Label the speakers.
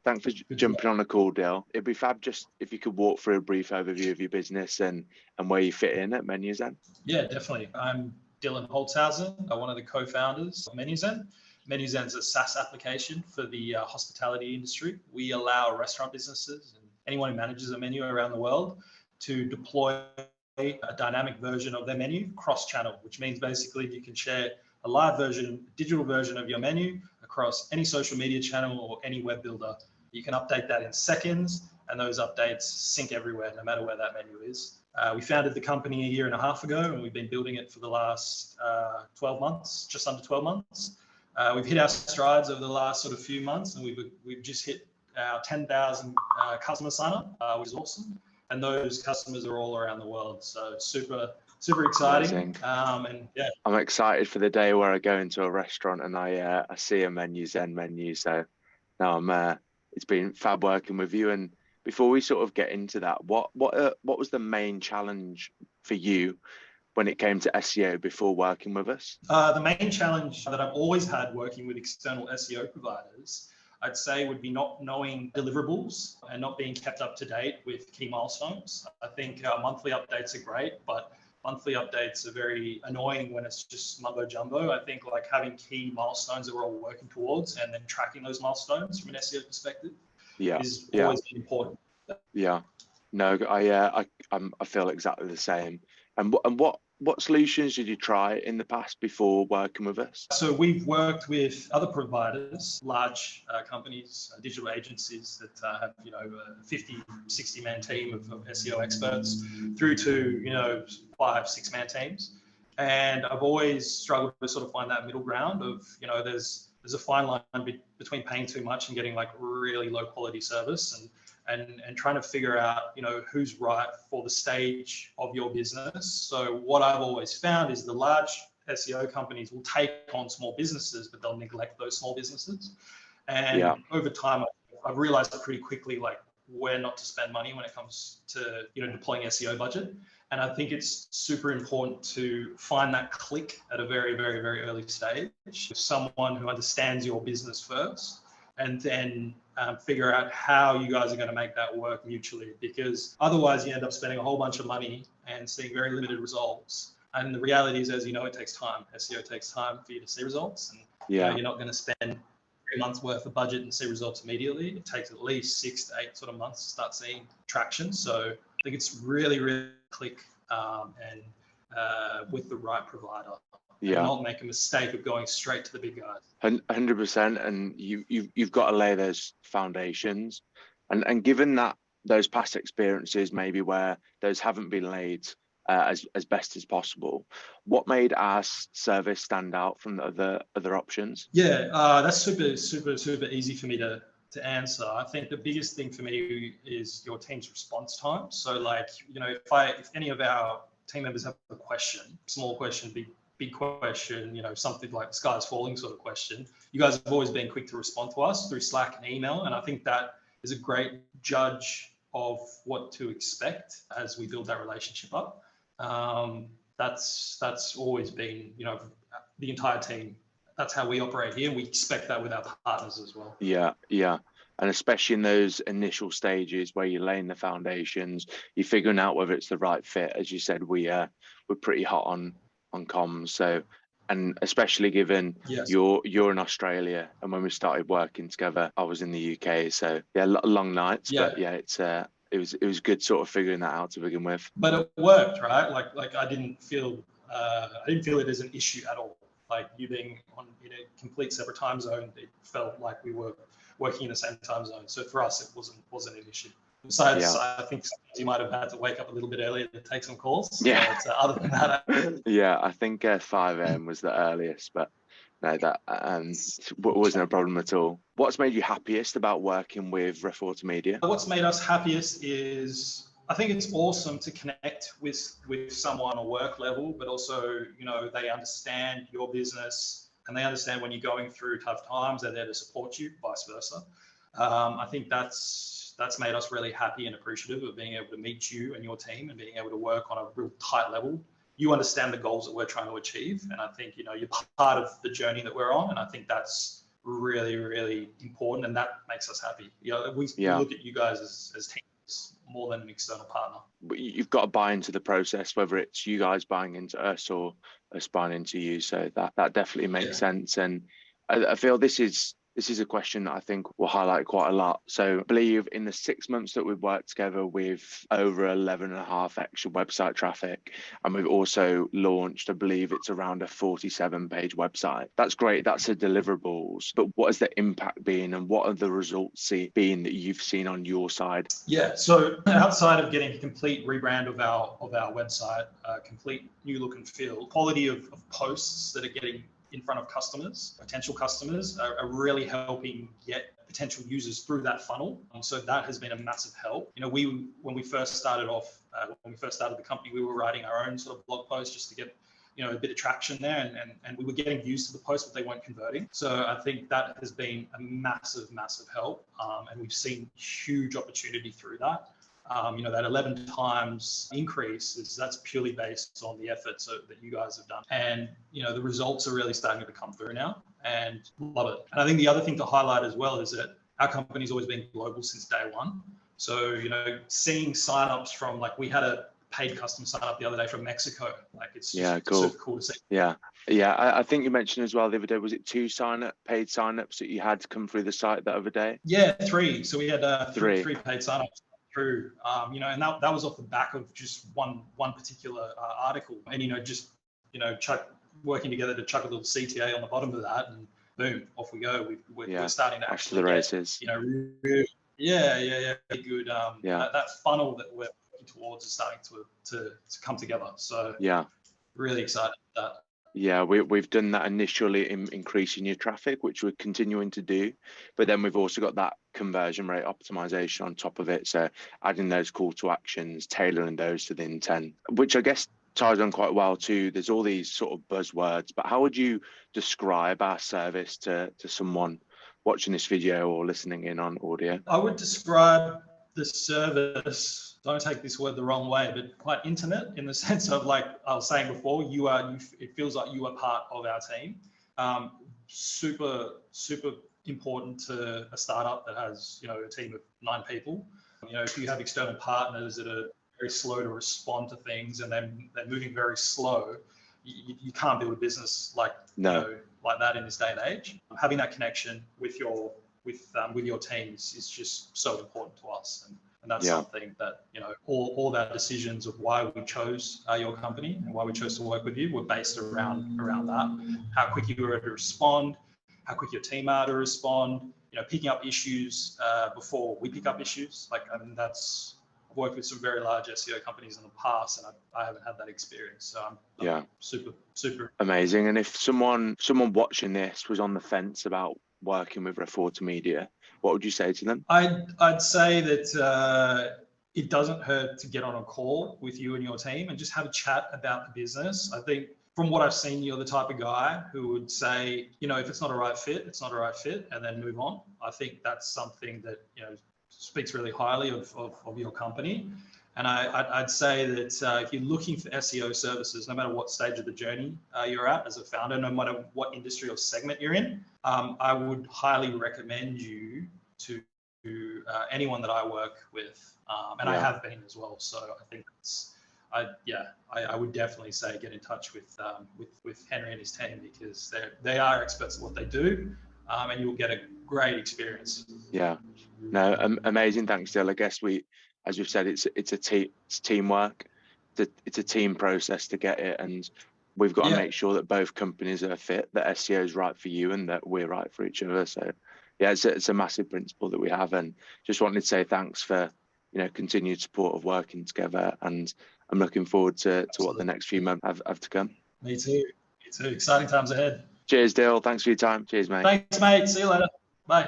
Speaker 1: Thanks for jumping on the call, Dale. It'd be fab just if you could walk through a brief overview of your business and where you fit in at Menuzen.
Speaker 2: Yeah, definitely. I'm Dylan Holtzhausen, one of the co-founders of Menuzen. Menuzen's a SaaS application for the hospitality industry. We allow restaurant businesses and anyone who manages a menu around the world to deploy a dynamic version of their menu cross-channel, which means basically you can share a live version, digital version of your menu across any social media channel or any web builder. You can update that in seconds, and those updates sync everywhere, no matter where that menu is. We founded the company 1.5 years ago, and we've been building it for the last 12 months, just under 12 months. We've hit our strides over the last sort of few months, and we've just hit our 10,000 customer sign up, which is awesome. And those customers are all around the world. So super exciting. And yeah,
Speaker 1: I'm excited for the day where I go into a restaurant and I see a Menuzen menu. So now it's been fab working with you. And before we sort of get into that, what was the main challenge for you when it came to SEO before working with us?
Speaker 2: The main challenge that I've always had working with external SEO providers, I'd say, would be not knowing deliverables and not being kept up to date with key milestones. I think monthly updates are great, but monthly updates are very annoying when it's just mumbo jumbo. I think like having key milestones that we're all working towards and then tracking those milestones from an SEO perspective is always important.
Speaker 1: Yeah, no, I feel exactly the same. And what solutions did you try in the past before working with us?
Speaker 2: So we've worked with other providers, large companies, digital agencies that have, 50, 60-man team of SEO experts through to, 5, 6-man teams. And I've always struggled to sort of find that middle ground of, there's a fine line between paying too much and getting like really low quality service and trying to figure out, who's right for the stage of your business. So what I've always found is the large SEO companies will take on small businesses, but they'll neglect those small businesses. And over time, I've realized pretty quickly, like, where not to spend money when it comes to, deploying SEO budget. And I think it's super important to find that click at a very, very, very early stage. Someone who understands your business first, and then figure out how you guys are going to make that work mutually, because otherwise you end up spending a whole bunch of money and seeing very limited results. And the reality is, as you know, it takes time. SEO takes time for you to see results, and you're not going to spend 3 months worth of budget and see results immediately. It takes at least 6 to 8 sort of months to start seeing traction. So I think it's really, really click and with the right provider. And not make a mistake of going straight to the big guys.
Speaker 1: 100%, and you've got to lay those foundations, and given that those past experiences maybe where those haven't been laid as best as possible, what made our service stand out from the other options?
Speaker 2: That's super easy for me to answer. I think the biggest thing for me is your team's response time. So like, if any of our team members have a question, small question, big question, something like the sky's falling sort of question, you guys have always been quick to respond to us through Slack and email. And I think that is a great judge of what to expect as we build that relationship up. That's always been, the entire team. That's how we operate here. We expect that with our partners as well.
Speaker 1: Yeah. And especially in those initial stages where you're laying the foundations, you're figuring out whether it's the right fit. As you said, we're pretty hot on comms. So, and especially given you're in Australia, and when we started working together, I was in the UK. So long nights, but it was good sort of figuring that out to begin with.
Speaker 2: But it worked, right? Like I didn't feel it as an issue at all. Like you being in a complete separate time zone, it felt like we were working in the same time zone. So for us, it wasn't an issue. Besides, I think you might have had to wake up a little bit earlier to take some calls. But other than that,
Speaker 1: I think 5 a.m. was the earliest, but no, that wasn't a problem at all. What's made you happiest about working with Reporter Media?
Speaker 2: What's made us happiest is, I think it's awesome to connect with someone on a work level, but also, they understand your business and they understand when you're going through tough times, they're there to support you, vice versa. I think that's made us really happy and appreciative of being able to meet you and your team and being able to work on a real tight level. You understand the goals that we're trying to achieve. And I think, you're part of the journey that we're on. And I think that's really, really important, and that makes us happy. We
Speaker 1: Yeah.
Speaker 2: look at you guys as teams more than an external partner.
Speaker 1: But you've got to buy into the process, whether it's you guys buying into us or us buying into you. So that definitely makes sense. And I feel this is a question that I think will highlight quite a lot. So I believe in the 6 months that we've worked together, with over 11.5 extra website traffic, and we've also launched, I believe it's around a 47-page website. That's great. That's the deliverables. But what has the impact been, and what are the results been that you've seen on your side?
Speaker 2: Yeah. So outside of getting a complete rebrand of our website, complete new look and feel, quality of posts that are getting in front of customers, potential customers, are really helping get potential users through that funnel. So that has been a massive help. When we first started the company, we were writing our own sort of blog posts just to get a bit of traction there, and we were getting views to the posts, but they weren't converting. So I think that has been a massive help, and we've seen huge opportunity through that. That 11 times increase that's purely based on the efforts that you guys have done. And, the results are really starting to come through now, and love it. And I think the other thing to highlight as well is that our company's always been global since day one. So, seeing signups from, we had a paid custom sign up the other day from Mexico. It's just super cool to see.
Speaker 1: Yeah. I think you mentioned as well the other day, was it 2 paid signups that you had come through the site that other day?
Speaker 2: Yeah, 3. So we had 3 paid signups through, and that was off the back of just one particular article, and working together to chuck a little CTA on the bottom of that, and boom, off we go. We're starting to actually
Speaker 1: the races.
Speaker 2: Really good. That funnel that we're working towards is starting to come together. So really excited about that.
Speaker 1: Yeah, we've done that initially in increasing your traffic, which we're continuing to do, but then we've also got that conversion rate optimization on top of it. So adding those call to actions, tailoring those to the intent, which I guess ties on quite well too. There's all these sort of buzzwords, but how would you describe our service to someone watching this video or listening in on audio?
Speaker 2: I would describe the service, don't take this word the wrong way, but quite intimate, in the sense of, like I was saying before, it feels like you are part of our team. Super important to a startup that has, a team of 9 people. If you have external partners that are very slow to respond to things, and they're moving very slow, you can't build a business like that in this day and age. Having that connection with your teams is just so important to us, and that's something that all of our decisions of why we chose your company and why we chose to work with you were based around that. How quick you were to respond, how quick your team are to respond. Picking up issues before we pick up issues. I've worked with some very large SEO companies in the past, and I haven't had that experience. So I'm super
Speaker 1: amazing. And if someone watching this was on the fence about working with Reporter Media, what would you say to them?
Speaker 2: I'd say that it doesn't hurt to get on a call with you and your team and just have a chat about the business. I think from what I've seen, you're the type of guy who would say, if it's not a right fit, it's not a right fit, and then move on. I think that's something that, speaks really highly of your company. And I'd say that if you're looking for SEO services, no matter what stage of the journey you're at as a founder, no matter what industry or segment you're in, I would highly recommend you to anyone that I work with, and I have been as well. So I think I would definitely say get in touch with Henry and his team, because they are experts at what they do, and you'll get a great experience.
Speaker 1: Yeah, no, amazing. Thanks, Dill. I guess as you've said, it's teamwork. It's a team process to get it, and we've got to make sure that both companies are fit, that SEO is right for you, and that we're right for each other. So yeah, it's a massive principle that we have, and just wanted to say thanks for continued support of working together, and I'm looking forward to what the next few months have to come.
Speaker 2: Me too. Exciting times ahead.
Speaker 1: Cheers, Dill. Thanks for your time. Cheers, mate.
Speaker 2: Thanks, mate. See you later. Bye.